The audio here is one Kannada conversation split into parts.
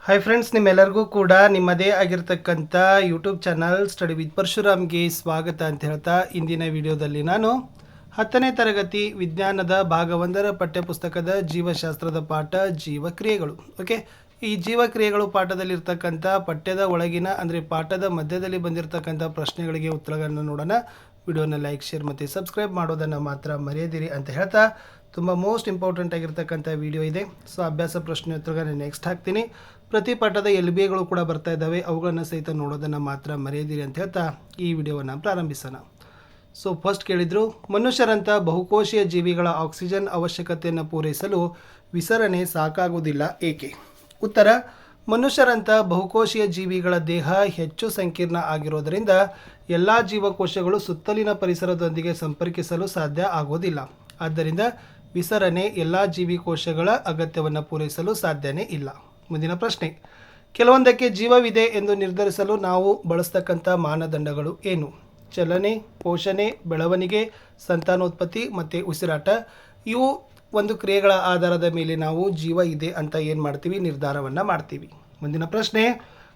ಹಾಯ್ ಫ್ರೆಂಡ್ಸ್, ನಿಮ್ಮೆಲ್ಲರಿಗೂ ಕೂಡ ನಿಮ್ಮದೇ ಆಗಿರ್ತಕ್ಕಂಥ ಯೂಟ್ಯೂಬ್ ಚಾನಲ್ ಸ್ಟಡಿ ವಿತ್ ಪರಶುರಾಮ್ಗೆ ಸ್ವಾಗತ ಅಂತ ಹೇಳ್ತಾ ಇಂದಿನ ವಿಡಿಯೋದಲ್ಲಿ ನಾನು 10ನೇ ತರಗತಿ ವಿಜ್ಞಾನದ ಭಾಗ 1ರ ಪಠ್ಯಪುಸ್ತಕದ ಜೀವಶಾಸ್ತ್ರದ ಪಾಠ ಜೀವಕ್ರಿಯೆಗಳು. ಓಕೆ, ಈ ಜೀವಕ್ರಿಯೆಗಳು ಪಾಠದಲ್ಲಿರ್ತಕ್ಕಂಥ ಪಠ್ಯದ ಒಳಗಿನ ಅಂದರೆ ಪಾಠದ ಮಧ್ಯದಲ್ಲಿ ಬಂದಿರತಕ್ಕಂಥ ಪ್ರಶ್ನೆಗಳಿಗೆ ಉತ್ತರಗಳನ್ನು ನೋಡೋಣ. ವಿಡಿಯೋನ ಲೈಕ್, ಶೇರ್ ಮತ್ತು ಸಬ್ಸ್ಕ್ರೈಬ್ ಮಾಡೋದನ್ನು ಮಾತ್ರ ಮರೆಯದಿರಿ ಅಂತ ಹೇಳ್ತಾ ತುಂಬ ಮೋಸ್ಟ್ ಇಂಪಾರ್ಟೆಂಟ್ ಆಗಿರ್ತಕ್ಕಂಥ ವಿಡಿಯೋ ಇದೆ. ಸೊ ಅಭ್ಯಾಸ ಪ್ರಶ್ನೆ ಉತ್ತರಗಳನ್ನು ನೆಕ್ಸ್ಟ್ ಹಾಕ್ತೀನಿ. ಪ್ರತಿ ಪಾಠದ LBಗಳು ಕೂಡ ಬರ್ತಾ ಇದ್ದಾವೆ, ಅವುಗಳನ್ನು ಸಹಿತ ನೋಡೋದನ್ನು ಮಾತ್ರ ಮರೆಯದಿರಿ ಅಂತ ಹೇಳ್ತಾ ಈ ವಿಡಿಯೋವನ್ನು ಪ್ರಾರಂಭಿಸೋಣ. ಸೊ ಫಸ್ಟ್ ಕೇಳಿದರು, ಮನುಷ್ಯರಂಥ ಬಹುಕೋಶೀಯ ಜೀವಿಗಳ ಆಕ್ಸಿಜನ್ ಅವಶ್ಯಕತೆಯನ್ನು ಪೂರೈಸಲು ವಿಸರಣೆ ಸಾಕಾಗುವುದಿಲ್ಲ ಏಕೆ? ಉತ್ತರ, ಮನುಷ್ಯರಂಥ ಬಹುಕೋಶೀಯ ಜೀವಿಗಳ ದೇಹ ಹೆಚ್ಚು ಸಂಕೀರ್ಣ ಆಗಿರೋದರಿಂದ ಎಲ್ಲ ಜೀವಕೋಶಗಳು ಸುತ್ತಲಿನ ಪರಿಸರದೊಂದಿಗೆ ಸಂಪರ್ಕಿಸಲು ಸಾಧ್ಯ ಆಗೋದಿಲ್ಲ. ಆದ್ದರಿಂದ ವಿಸರಣೆ ಎಲ್ಲ ಜೀವಿಕೋಶಗಳ ಅಗತ್ಯವನ್ನು ಪೂರೈಸಲು ಸಾಧ್ಯನೇ ಇಲ್ಲ. ಮುಂದಿನ ಪ್ರಶ್ನೆ, ಕೆಲವೊಂದಕ್ಕೆ ಜೀವವಿದೆ ಎಂದು ನಿರ್ಧರಿಸಲು ನಾವು ಬಳಸ್ತಕ್ಕಂಥ ಮಾನದಂಡಗಳು ಏನು? ಚಲನೆ, ಪೋಷಣೆ, ಬೆಳವಣಿಗೆ, ಸಂತಾನೋತ್ಪತ್ತಿ ಮತ್ತು ಉಸಿರಾಟ. ಇವು ಒಂದು ಕ್ರಿಯೆಗಳ ಆಧಾರದ ಮೇಲೆ ನಾವು ಜೀವ ಇದೆ ಅಂತ ಏನು ಮಾಡ್ತೀವಿ, ನಿರ್ಧಾರವನ್ನು ಮಾಡ್ತೀವಿ. ಮುಂದಿನ ಪ್ರಶ್ನೆ,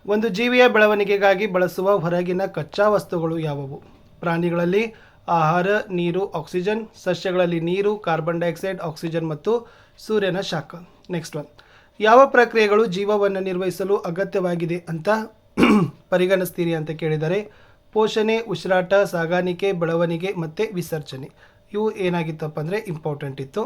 ಒಂದು ಜೀವಿಯ ಬೆಳವಣಿಗೆಗಾಗಿ ಬಳಸುವ ಹೊರಗಿನ ಕಚ್ಚಾ ವಸ್ತುಗಳು ಯಾವುವು? ಪ್ರಾಣಿಗಳಲ್ಲಿ ಆಹಾರ, ನೀರು, ಆಕ್ಸಿಜನ್. ಸಸ್ಯಗಳಲ್ಲಿ ನೀರು, ಕಾರ್ಬನ್ ಡೈಆಕ್ಸೈಡ್, ಆಕ್ಸಿಜನ್ ಮತ್ತು ಸೂರ್ಯನ ಶಾಖ. ನೆಕ್ಸ್ಟ್ ಒನ್, ಯಾವ ಪ್ರಕ್ರಿಯೆಗಳು ಜೀವವನ್ನು ನಿರ್ವಹಿಸಲು ಅಗತ್ಯವಾಗಿದೆ ಅಂತ ಪರಿಗಣಿಸ್ತೀರಿ ಅಂತ ಕೇಳಿದರೆ ಪೋಷಣೆ, ಉಸಿರಾಟ, ಸಾಗಾಣಿಕೆ, ಬೆಳವಣಿಗೆ ಮತ್ತು ವಿಸರ್ಜನೆ. ಇವು ಏನಾಗಿತ್ತಪ್ಪ ಅಂದರೆ ಇಂಪಾರ್ಟೆಂಟ್ ಇತ್ತು.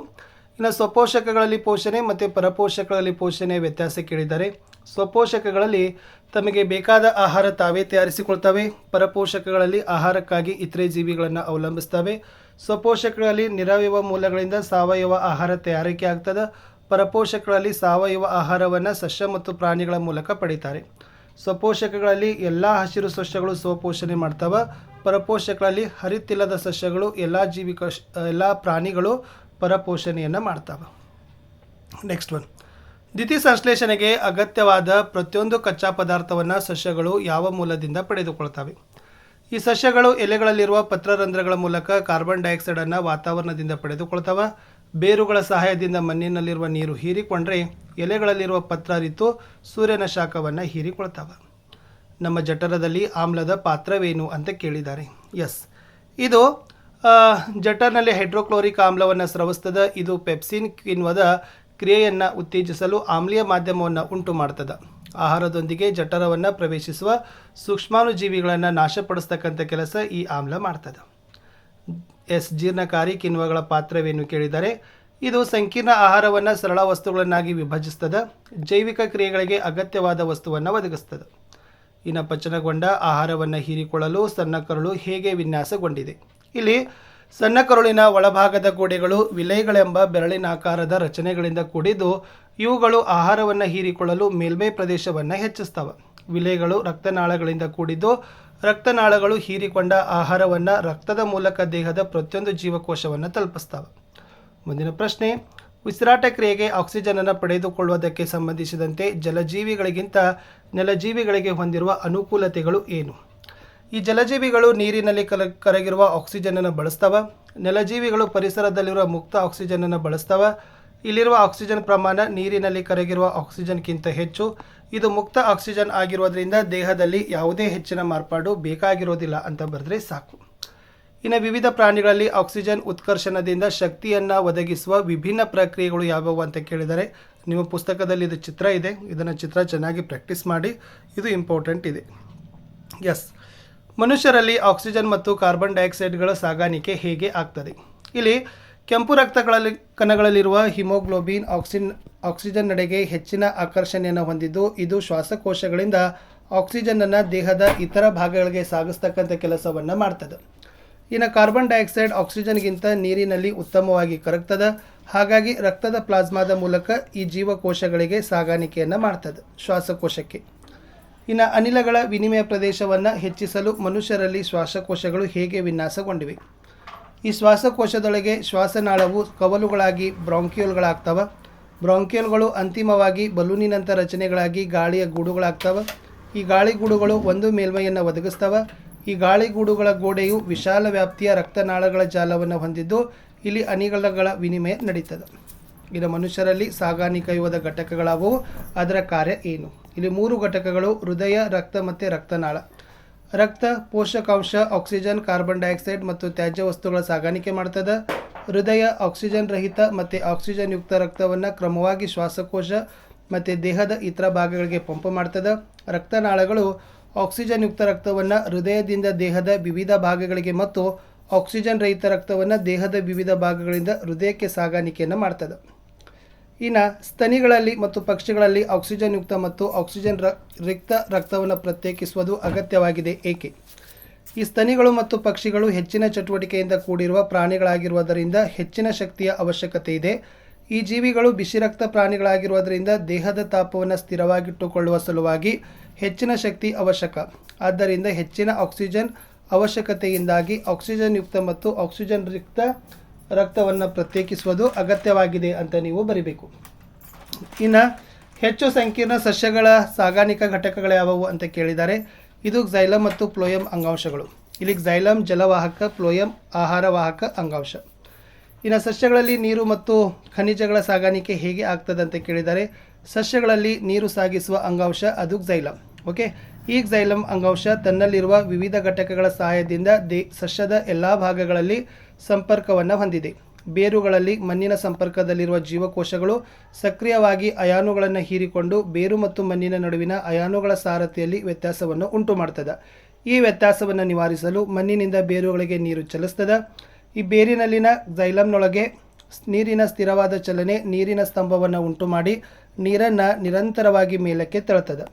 ಇನ್ನು ಸ್ವಪೋಷಕಗಳಲ್ಲಿ ಪೋಷಣೆ ಮತ್ತು ಪರಪೋಷಕಗಳಲ್ಲಿ ಪೋಷಣೆ ವ್ಯತ್ಯಾಸ ಕೇಳಿದ್ದಾರೆ. ಸ್ವಪೋಷಕಗಳಲ್ಲಿ ತಮಗೆ ಬೇಕಾದ ಆಹಾರ ತಾವೇ ತಯಾರಿಸಿಕೊಳ್ತವೆ. ಪರಪೋಷಕಗಳಲ್ಲಿ ಆಹಾರಕ್ಕಾಗಿ ಇತರೆ ಜೀವಿಗಳನ್ನು ಅವಲಂಬಿಸ್ತವೆ. ಸ್ವಪೋಷಕಗಳಲ್ಲಿ ನಿರವಯವ ಮೂಲಗಳಿಂದ ಸಾವಯವ ಆಹಾರ ತಯಾರಿಕೆ ಆಗ್ತದೆ. ಪರಪೋಷಕಗಳಲ್ಲಿ ಸಾವಯವ ಆಹಾರವನ್ನು ಸಸ್ಯ ಮತ್ತು ಪ್ರಾಣಿಗಳ ಮೂಲಕ ಪಡೀತಾರೆ. ಸ್ವಪೋಷಕಗಳಲ್ಲಿ ಎಲ್ಲ ಹಸಿರು ಸಸ್ಯಗಳು ಸ್ವಪೋಷಣೆ ಮಾಡ್ತವೆ. ಪರಪೋಷಕಗಳಲ್ಲಿ ಹರಿತಿಲ್ಲದ ಸಸ್ಯಗಳು ಎಲ್ಲ ಪ್ರಾಣಿಗಳು ಪರಪೋಷಣೆಯನ್ನು ಮಾಡ್ತವೆ. ನೆಕ್ಸ್ಟ್ ಒನ್, ದ್ಯುತಿಸಂಶ್ಲೇಷಣೆಗೆ ಅಗತ್ಯವಾದ ಪ್ರತಿಯೊಂದು ಕಚ್ಚಾ ಪದಾರ್ಥವನ್ನು ಸಸ್ಯಗಳು ಯಾವ ಮೂಲದಿಂದ ಪಡೆದುಕೊಳ್ತವೆ? ಈ ಸಸ್ಯಗಳು ಎಲೆಗಳಲ್ಲಿರುವ ಪತ್ರರಂಧ್ರಗಳ ಮೂಲಕ ಕಾರ್ಬನ್ ಡೈಆಕ್ಸೈಡನ್ನು ವಾತಾವರಣದಿಂದ ಪಡೆದುಕೊಳ್ತವೆ. ಬೇರುಗಳ ಸಹಾಯದಿಂದ ಮಣ್ಣಿನಲ್ಲಿರುವ ನೀರು ಹೀರಿಕೊಂಡ್ರೆ ಎಲೆಗಳಲ್ಲಿರುವ ಪತ್ರ ಅರಿತು ಸೂರ್ಯನ ಶಾಖವನ್ನು ಹೀರಿಕೊಳ್ತವೆ. ನಮ್ಮ ಜಠರದಲ್ಲಿ ಆಮ್ಲದ ಪಾತ್ರವೇನು ಅಂತ ಕೇಳಿದ್ದಾರೆ. ಎಸ್, ಇದು ಜಠರ್ನಲ್ಲಿ ಹೈಡ್ರೋಕ್ಲೋರಿಕ್ ಆಮ್ಲವನ್ನು ಸ್ರವಿಸ್ತದೆ. ಇದು ಪೆಪ್ಸಿನ್ ಕಿಣ್ವದ ಕ್ರಿಯೆಯನ್ನು ಉತ್ತೇಜಿಸಲು ಆಮ್ಲೀಯ ಮಾಧ್ಯಮವನ್ನು ಉಂಟು ಮಾಡ್ತದೆ. ಆಹಾರದೊಂದಿಗೆ ಜಠರವನ್ನು ಪ್ರವೇಶಿಸುವ ಸೂಕ್ಷ್ಮಾಣುಜೀವಿಗಳನ್ನು ನಾಶಪಡಿಸ್ತಕ್ಕಂಥ ಕೆಲಸ ಈ ಆಮ್ಲ ಮಾಡ್ತದೆ. ಎಸ್, ಜೀರ್ಣಕಾರಿ ಕಿಣ್ವಗಳ ಪಾತ್ರವೇನು ಕೇಳಿದರೆ ಇದು ಸಂಕೀರ್ಣ ಆಹಾರವನ್ನು ಸರಳ ವಸ್ತುಗಳನ್ನಾಗಿ ವಿಭಜಿಸ್ತದೆ. ಜೈವಿಕ ಕ್ರಿಯೆಗಳಿಗೆ ಅಗತ್ಯವಾದ ವಸ್ತುವನ್ನು ಒದಗಿಸ್ತದೆ. ಇನ್ನು ಪಚನಗೊಂಡ ಆಹಾರವನ್ನು ಹೀರಿಕೊಳ್ಳಲು ಸಣ್ಣ ಕರುಳು ಹೇಗೆ ವಿನ್ಯಾಸಗೊಂಡಿದೆ? ಇಲ್ಲಿ ಸಣ್ಣ ಕರುಳಿನ ಒಳಭಾಗದ ಗೋಡೆಗಳು ವಿಲಯಗಳೆಂಬ ಬೆರಳಿನಾಕಾರದ ರಚನೆಗಳಿಂದ ಕೂಡಿದ್ದು ಇವುಗಳು ಆಹಾರವನ್ನು ಹೀರಿಕೊಳ್ಳಲು ಮೇಲ್ಮೈ ಪ್ರದೇಶವನ್ನು ಹೆಚ್ಚಿಸ್ತವೆ. ವಿಲಯಗಳು ರಕ್ತನಾಳಗಳಿಂದ ಕೂಡಿದ್ದು ರಕ್ತನಾಳಗಳು ಹೀರಿಕೊಂಡ ಆಹಾರವನ್ನು ರಕ್ತದ ಮೂಲಕ ದೇಹದ ಪ್ರತಿಯೊಂದು ಜೀವಕೋಶವನ್ನು ತಲುಪಿಸ್ತವೆ. ಮುಂದಿನ ಪ್ರಶ್ನೆ, ಉಸಿರಾಟ ಕ್ರಿಯೆಗೆ ಆಕ್ಸಿಜನನ್ನು ಪಡೆದುಕೊಳ್ಳುವುದಕ್ಕೆ ಸಂಬಂಧಿಸಿದಂತೆ ಜಲಜೀವಿಗಳಿಗಿಂತ ನೆಲಜೀವಿಗಳಿಗೆ ಹೊಂದಿರುವ ಅನುಕೂಲತೆಗಳು ಏನು? ಈ ಜಲಜೀವಿಗಳು ನೀರಿನಲ್ಲಿ ಕರಗಿರುವ ಆಕ್ಸಿಜನನ್ನು ಬಳಸ್ತವೆ. ನೆಲಜೀವಿಗಳು ಪರಿಸರದಲ್ಲಿರುವ ಮುಕ್ತ ಆಕ್ಸಿಜನನ್ನು ಬಳಸ್ತವೆ. ಇಲ್ಲಿರುವ ಆಕ್ಸಿಜನ್ ಪ್ರಮಾಣ ನೀರಿನಲ್ಲಿ ಕರಗಿರುವ ಆಕ್ಸಿಜನ್ಗಿಂತ ಹೆಚ್ಚು. ಇದು ಮುಕ್ತ ಆಕ್ಸಿಜನ್ ಆಗಿರೋದ್ರಿಂದ ದೇಹದಲ್ಲಿ ಯಾವುದೇ ಹೆಚ್ಚಿನ ಮಾರ್ಪಾಡು ಬೇಕಾಗಿರೋದಿಲ್ಲ ಅಂತ ಬರೆದ್ರೆ ಸಾಕು. ಇನ್ನು ವಿವಿಧ ಪ್ರಾಣಿಗಳಲ್ಲಿ ಆಕ್ಸಿಜನ್ ಉತ್ಕರ್ಷಣದಿಂದ ಶಕ್ತಿಯನ್ನು ಒದಗಿಸುವ ವಿಭಿನ್ನ ಪ್ರಕ್ರಿಯೆಗಳು ಯಾವುವು ಅಂತ ಕೇಳಿದರೆ ನಿಮ್ಮ ಪುಸ್ತಕದಲ್ಲಿ ಇದು ಚಿತ್ರ ಇದೆ. ಇದನ್ನು ಚಿತ್ರ ಚೆನ್ನಾಗಿ ಪ್ರಾಕ್ಟೀಸ್ ಮಾಡಿ, ಇದು ಇಂಪಾರ್ಟೆಂಟ್ ಇದೆ. ಎಸ್, ಮನುಷ್ಯರಲ್ಲಿ ಆಕ್ಸಿಜನ್ ಮತ್ತು ಕಾರ್ಬನ್ ಡೈಆಕ್ಸೈಡ್ಗಳ ಸಾಗಾಣಿಕೆ ಹೇಗೆ ಆಗ್ತದೆ? ಇಲ್ಲಿ ಕೆಂಪು ಕಣಗಳಲ್ಲಿರುವ ಹಿಮೋಗ್ಲೋಬಿನ್ ಆಕ್ಸಿಜನ್ ನಡೆಗೆ ಹೆಚ್ಚಿನ ಆಕರ್ಷಣೆಯನ್ನು ಹೊಂದಿದ್ದು ಇದು ಶ್ವಾಸಕೋಶಗಳಿಂದ ಆಕ್ಸಿಜನನ್ನು ದೇಹದ ಇತರ ಭಾಗಗಳಿಗೆ ಸಾಗಿಸ್ತಕ್ಕಂಥ ಕೆಲಸವನ್ನು ಮಾಡ್ತದೆ. ಇನ್ನು ಕಾರ್ಬನ್ ಡೈಆಕ್ಸೈಡ್ ಆಕ್ಸಿಜನ್ಗಿಂತ ನೀರಿನಲ್ಲಿ ಉತ್ತಮವಾಗಿ ಕರಗ್ತದೆ. ಹಾಗಾಗಿ ರಕ್ತದ ಪ್ಲಾಸ್ಮಾದ ಮೂಲಕ ಈ ಜೀವಕೋಶಗಳಿಗೆ ಸಾಗಾಣಿಕೆಯನ್ನು ಮಾಡ್ತದೆ ಶ್ವಾಸಕೋಶಕ್ಕೆ. ಇನ್ನು ಅನಿಲಗಳ ವಿನಿಮಯ ಪ್ರದೇಶವನ್ನು ಹೆಚ್ಚಿಸಲು ಮನುಷ್ಯರಲ್ಲಿ ಶ್ವಾಸಕೋಶಗಳು ಹೇಗೆ ವಿನ್ಯಾಸಗೊಂಡಿವೆ? ಈ ಶ್ವಾಸಕೋಶದೊಳಗೆ ಶ್ವಾಸನಾಳವು ಕವಲುಗಳಾಗಿ ಬ್ರಾಂಕ್ಯೂಲ್ಗಳಾಗ್ತವೆ. ಬ್ರಾಂಕ್ಯೂಲ್ಗಳು ಅಂತಿಮವಾಗಿ ಬಲೂನಿನಂಥ ರಚನೆಗಳಾಗಿ ಗಾಳಿಯ ಗೂಡುಗಳಾಗ್ತವೆ. ಈ ಗಾಳಿಗೂಡುಗಳು ಒಂದು ಮೇಲ್ಮೈಯನ್ನು ಒದಗಿಸ್ತವೆ. ಈ ಗಾಳಿಗೂಡುಗಳ ಗೋಡೆಯು ವಿಶಾಲ ವ್ಯಾಪ್ತಿಯ ರಕ್ತನಾಳಗಳ ಜಾಲವನ್ನು ಹೊಂದಿದ್ದು ಇಲ್ಲಿ ಅನಿಲಗಳ ವಿನಿಮಯ ನಡೀತದೆ. ಇನ್ನು ಮನುಷ್ಯರಲ್ಲಿ ಸಾಗಾಣಿಕೆಯುವ ಘಟಕಗಳಾವು, ಅದರ ಕಾರ್ಯ ಏನು? ಇಲ್ಲಿ 3 ಘಟಕಗಳು: ಹೃದಯ, ರಕ್ತ ಮತ್ತು ರಕ್ತನಾಳ. ರಕ್ತ ಪೋಷಕಾಂಶ, ಆಕ್ಸಿಜನ್, ಕಾರ್ಬನ್ ಡೈಆಕ್ಸೈಡ್ ಮತ್ತು ತ್ಯಾಜ್ಯ ವಸ್ತುಗಳ ಸಾಗಾಣಿಕೆ ಮಾಡ್ತದೆ. ಹೃದಯ ಆಕ್ಸಿಜನ್ ರಹಿತ ಮತ್ತು ಆಕ್ಸಿಜನ್ ಯುಕ್ತ ರಕ್ತವನ್ನು ಕ್ರಮವಾಗಿ ಶ್ವಾಸಕೋಶ ಮತ್ತು ದೇಹದ ಇತರ ಭಾಗಗಳಿಗೆ ಪಂಪ್ ಮಾಡ್ತದೆ. ರಕ್ತನಾಳಗಳು ಆಕ್ಸಿಜನ್ ಯುಕ್ತ ರಕ್ತವನ್ನು ಹೃದಯದಿಂದ ದೇಹದ ವಿವಿಧ ಭಾಗಗಳಿಗೆ ಮತ್ತು ಆಕ್ಸಿಜನ್ ರಹಿತ ರಕ್ತವನ್ನು ದೇಹದ ವಿವಿಧ ಭಾಗಗಳಿಂದ ಹೃದಯಕ್ಕೆ ಸಾಗಾಣಿಕೆಯನ್ನು ಮಾಡ್ತದೆ. ಇನ್ನು ಸ್ತನಿಗಳಲ್ಲಿ ಮತ್ತು ಪಕ್ಷಿಗಳಲ್ಲಿ ಆಕ್ಸಿಜನ್ ಯುಕ್ತ ಮತ್ತು ಆಕ್ಸಿಜನ್ ರಿಕ್ತ ರಕ್ತವನ್ನು ಪ್ರತ್ಯೇಕಿಸುವುದು ಅಗತ್ಯವಾಗಿದೆ. ಏಕೆ? ಈ ಸ್ತನಿಗಳು ಮತ್ತು ಪಕ್ಷಿಗಳು ಹೆಚ್ಚಿನ ಚಟುವಟಿಕೆಯಿಂದ ಕೂಡಿರುವ ಪ್ರಾಣಿಗಳಾಗಿರುವುದರಿಂದ ಹೆಚ್ಚಿನ ಶಕ್ತಿಯ ಅವಶ್ಯಕತೆ ಇದೆ. ಈ ಜೀವಿಗಳು ಬಿಸಿರಕ್ತ ಪ್ರಾಣಿಗಳಾಗಿರುವುದರಿಂದ ದೇಹದ ತಾಪವನ್ನು ಸ್ಥಿರವಾಗಿಟ್ಟುಕೊಳ್ಳುವ ಸಲುವಾಗಿ ಹೆಚ್ಚಿನ ಶಕ್ತಿ ಅವಶ್ಯಕ. ಆದ್ದರಿಂದ ಹೆಚ್ಚಿನ ಆಕ್ಸಿಜನ್ ಅವಶ್ಯಕತೆಯಿಂದಾಗಿ ಆಕ್ಸಿಜನ್ ಯುಕ್ತ ಮತ್ತು ಆಕ್ಸಿಜನ್ ರಿಕ್ತ ರಕ್ತವನ್ನು ಪ್ರತ್ಯೇಕಿಸುವುದು ಅಗತ್ಯವಾಗಿದೆ ಅಂತ ನೀವು ಬರಿಬೇಕು. ಇನ್ನು ಹೆಚ್ಚು ಸಂಕೀರ್ಣ ಸಸ್ಯಗಳ ಸಾಗಾಣಿಕಾ ಘಟಕಗಳು ಯಾವುವು ಅಂತ ಕೇಳಿದ್ದಾರೆ. ಇದು ಕ್ಸೈಲಮ್ ಮತ್ತು ಫ್ಲೋಯಂ ಅಂಗಾಂಶಗಳು. ಇಲ್ಲಿ ಕ್ಸೈಲಮ್ ಜಲವಾಹಕ, ಫ್ಲೋಯಂ ಆಹಾರವಾಹಕ ಅಂಗಾಂಶ. ಇನ್ನು ಸಸ್ಯಗಳಲ್ಲಿ ನೀರು ಮತ್ತು ಖನಿಜಗಳ ಸಾಗಾಣಿಕೆ ಹೇಗೆ ಆಗ್ತದೆ ಅಂತ ಕೇಳಿದ್ದಾರೆ. ಸಸ್ಯಗಳಲ್ಲಿ ನೀರು ಸಾಗಿಸುವ ಅಂಗಾಂಶ ಅದು ಕ್ಸೈಲಮ್. ಓಕೆ, ಈ ಕ್ಸೈಲಮ್ ಅಂಗಾಂಶ ತನ್ನಲ್ಲಿರುವ ವಿವಿಧ ಘಟಕಗಳ ಸಹಾಯದಿಂದ ಸಸ್ಯದ ಎಲ್ಲ ಭಾಗಗಳಲ್ಲಿ ಸಂಪರ್ಕವನ್ನು ಹೊಂದಿದೆ. ಬೇರುಗಳಲ್ಲಿ ಮಣ್ಣಿನ ಸಂಪರ್ಕದಲ್ಲಿರುವ ಜೀವಕೋಶಗಳು ಸಕ್ರಿಯವಾಗಿ ಅಯಾನುಗಳನ್ನು ಹೀರಿಕೊಂಡು ಬೇರು ಮತ್ತು ಮಣ್ಣಿನ ನಡುವಿನ ಅಯಾನುಗಳ ಸಾರಥಿಯಲ್ಲಿ ವ್ಯತ್ಯಾಸವನ್ನು ಉಂಟು ಮಾಡ್ತದೆ. ಈ ವ್ಯತ್ಯಾಸವನ್ನು ನಿವಾರಿಸಲು ಮಣ್ಣಿನಿಂದ ಬೇರುಗಳಿಗೆ ನೀರು ಚಲಿಸ್ತದೆ. ಈ ಬೇರಿನಲ್ಲಿನ ಕ್ಸೈಲಮ್ನೊಳಗೆ ನೀರಿನ ಸ್ಥಿರವಾದ ಚಲನೆ ನೀರಿನ ಸ್ತಂಭವನ್ನು ಉಂಟು ಮಾಡಿ ನೀರನ್ನು ನಿರಂತರವಾಗಿ ಮೇಲಕ್ಕೆ ತಳ್ತದೆ.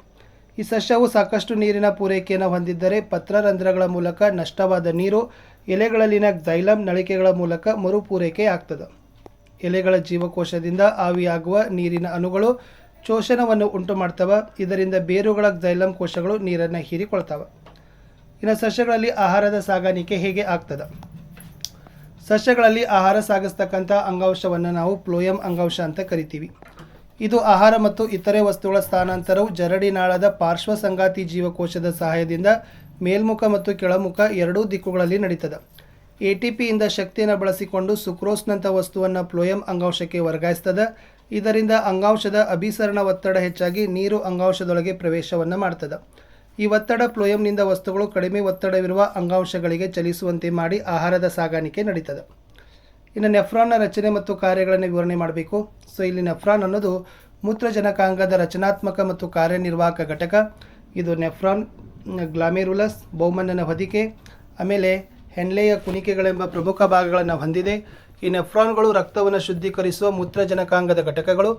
ಈ ಸಸ್ಯವು ಸಾಕಷ್ಟು ನೀರಿನ ಪೂರೈಕೆಯನ್ನು ಹೊಂದಿದ್ದರೆ ಪತ್ರರಂಧ್ರಗಳ ಮೂಲಕ ನಷ್ಟವಾದ ನೀರು ಎಲೆಗಳಲ್ಲಿನ ಕ್ಸೈಲಮ್ ನಳಿಕೆಗಳ ಮೂಲಕ ಮರುಪೂರೈಕೆ ಆಗ್ತದೆ. ಎಲೆಗಳ ಜೀವಕೋಶದಿಂದ ಆವಿಯಾಗುವ ನೀರಿನ ಅಣುಗಳು ಶೋಷಣವನ್ನು ಉಂಟು ಮಾಡ್ತವೆ. ಇದರಿಂದ ಬೇರುಗಳ ಕ್ಸೈಲಮ್ ಕೋಶಗಳು ನೀರನ್ನು ಹೀರಿಕೊಳ್ತವೆ. ಇನ್ನು ಸಸ್ಯಗಳಲ್ಲಿ ಆಹಾರದ ಸಾಗಾಣಿಕೆ ಹೇಗೆ ಆಗ್ತದೆ? ಸಸ್ಯಗಳಲ್ಲಿ ಆಹಾರ ಸಾಗಿಸ್ತಕ್ಕಂಥ ಅಂಗಾಂಶವನ್ನು ನಾವು ಫ್ಲೋಯಂ ಅಂಗಾಂಶ ಅಂತ ಕರಿತೀವಿ. ಇದು ಆಹಾರ ಮತ್ತು ಇತರೆ ವಸ್ತುಗಳ ಸ್ಥಾನಾಂತರವು ಜರಡಿನಾಳದ ಪಾರ್ಶ್ವ ಸಂಗಾತಿ ಜೀವಕೋಶದ ಸಹಾಯದಿಂದ ಮೇಲ್ಮುಖ ಮತ್ತು ಕೆಳಮುಖ ಎರಡೂ ದಿಕ್ಕುಗಳಲ್ಲಿ ನಡೀತದೆ. ATPಯಿಂದ ಶಕ್ತಿಯನ್ನು ಬಳಸಿಕೊಂಡು ಸುಕ್ರೋಸ್ನಂಥ ವಸ್ತುವನ್ನು ಫ್ಲೋಯಂ ಅಂಗಾಂಶಕ್ಕೆ ವರ್ಗಾಯಿಸ್ತದೆ. ಇದರಿಂದ ಅಂಗಾಂಶದ ಅಭಿಸರಣ ಒತ್ತಡ ಹೆಚ್ಚಾಗಿ ನೀರು ಅಂಗಾಂಶದೊಳಗೆ ಪ್ರವೇಶವನ್ನು ಮಾಡ್ತದೆ. ಈ ಒತ್ತಡ ಫ್ಲೋಯಂನಿಂದ ವಸ್ತುಗಳು ಕಡಿಮೆ ಒತ್ತಡವಿರುವ ಅಂಗಾಂಶಗಳಿಗೆ ಚಲಿಸುವಂತೆ ಮಾಡಿ ಆಹಾರದ ಸಾಗಾಣಿಕೆ ನಡೀತದೆ. ಇನ್ನು ನೆಫ್ರಾನ್ನ ರಚನೆ ಮತ್ತು ಕಾರ್ಯಗಳನ್ನು ವಿವರಣೆ ಮಾಡಬೇಕು. ಸೊ ಇಲ್ಲಿ ನೆಫ್ರಾನ್ ಅನ್ನೋದು ಮೂತ್ರಜನಕಾಂಗದ ರಚನಾತ್ಮಕ ಮತ್ತು ಕಾರ್ಯನಿರ್ವಾಹಕ ಘಟಕ. ಇದು ನೆಫ್ರಾನ್, ಗ್ಲಾಮೆರುಲಸ್, ಬಹುಮಣ್ಣನ ಹೊದಿಕೆ, ಆಮೇಲೆ ಹೆನ್ಲೆಯ ಕುಣಿಕೆಗಳೆಂಬ ಪ್ರಮುಖ ಭಾಗಗಳನ್ನು ಹೊಂದಿದೆ. ಈ ನೆಫ್ರಾನ್ಗಳು ರಕ್ತವನ್ನು ಶುದ್ಧೀಕರಿಸುವ ಮೂತ್ರಜನಕಾಂಗದ ಘಟಕಗಳು.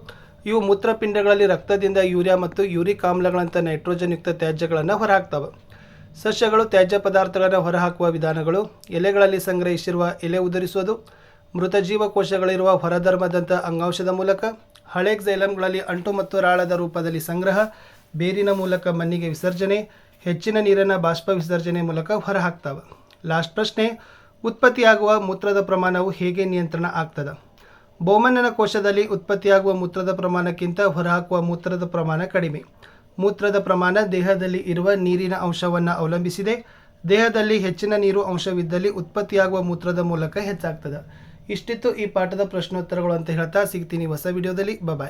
ಇವು ಮೂತ್ರಪಿಂಡಗಳಲ್ಲಿ ರಕ್ತದಿಂದ ಯೂರಿಯಾ ಮತ್ತು ಯೂರಿಕ್ ಆಮ್ಲಗಳಂಥ ನೈಟ್ರೋಜನ್ ಯುಕ್ತ ತ್ಯಾಜ್ಯಗಳನ್ನು ಹೊರಹಾಕ್ತವೆ. ಸಸ್ಯಗಳು ತ್ಯಾಜ್ಯ ಪದಾರ್ಥಗಳನ್ನು ಹೊರಹಾಕುವ ವಿಧಾನಗಳು: ಎಲೆಗಳಲ್ಲಿ ಸಂಗ್ರಹಿಸಿರುವ ಎಲೆ ಉದುರಿಸುವುದು, ಮೃತ ಜೀವಕೋಶಗಳಿರುವ ಹೊರಧರ್ಮದಂಥ ಅಂಗಾಂಶದ ಮೂಲಕ, ಹಳೆ ಕ್ಸೈಲಮ್ಗಳಲ್ಲಿ ಅಂಟು ಮತ್ತು ರಾಳದ ರೂಪದಲ್ಲಿ ಸಂಗ್ರಹ, ಬೇರಿನ ಮೂಲಕ ಮಣ್ಣಿಗೆ ವಿಸರ್ಜನೆ, ಹೆಚ್ಚಿನ ನೀರನ್ನು ಬಾಷ್ಪ ವಿಸರ್ಜನೆ ಮೂಲಕ ಹೊರಹಾಕ್ತವೆ. ಲಾಸ್ಟ್ ಪ್ರಶ್ನೆ: ಉತ್ಪತ್ತಿಯಾಗುವ ಮೂತ್ರದ ಪ್ರಮಾಣವು ಹೇಗೆ ನಿಯಂತ್ರಣ ಆಗ್ತದೆ? ಬಹುಮಣ್ಣನ ಕೋಶದಲ್ಲಿ ಉತ್ಪತ್ತಿಯಾಗುವ ಮೂತ್ರದ ಪ್ರಮಾಣಕ್ಕಿಂತ ಹೊರಹಾಕುವ ಮೂತ್ರದ ಪ್ರಮಾಣ ಕಡಿಮೆ. ಮೂತ್ರದ ಪ್ರಮಾಣ ದೇಹದಲ್ಲಿ ಇರುವ ನೀರಿನ ಅಂಶವನ್ನು ಅವಲಂಬಿಸಿದೆ. ದೇಹದಲ್ಲಿ ಹೆಚ್ಚಿನ ನೀರು ಅಂಶವಿದ್ದಲ್ಲಿ ಉತ್ಪತ್ತಿಯಾಗುವ ಮೂತ್ರದ ಮೂಲಕ ಹೆಚ್ಚಾಗ್ತದೆ. ಇಷ್ಟಿತ್ತು ಈ ಪಾಠದ ಪ್ರಶ್ನೋತ್ತರಗಳು ಅಂತ ಹೇಳ್ತಾ ಸಿಗ್ತೀನಿ ಹೊಸ ವಿಡಿಯೋದಲ್ಲಿ. ಬಾಯ್.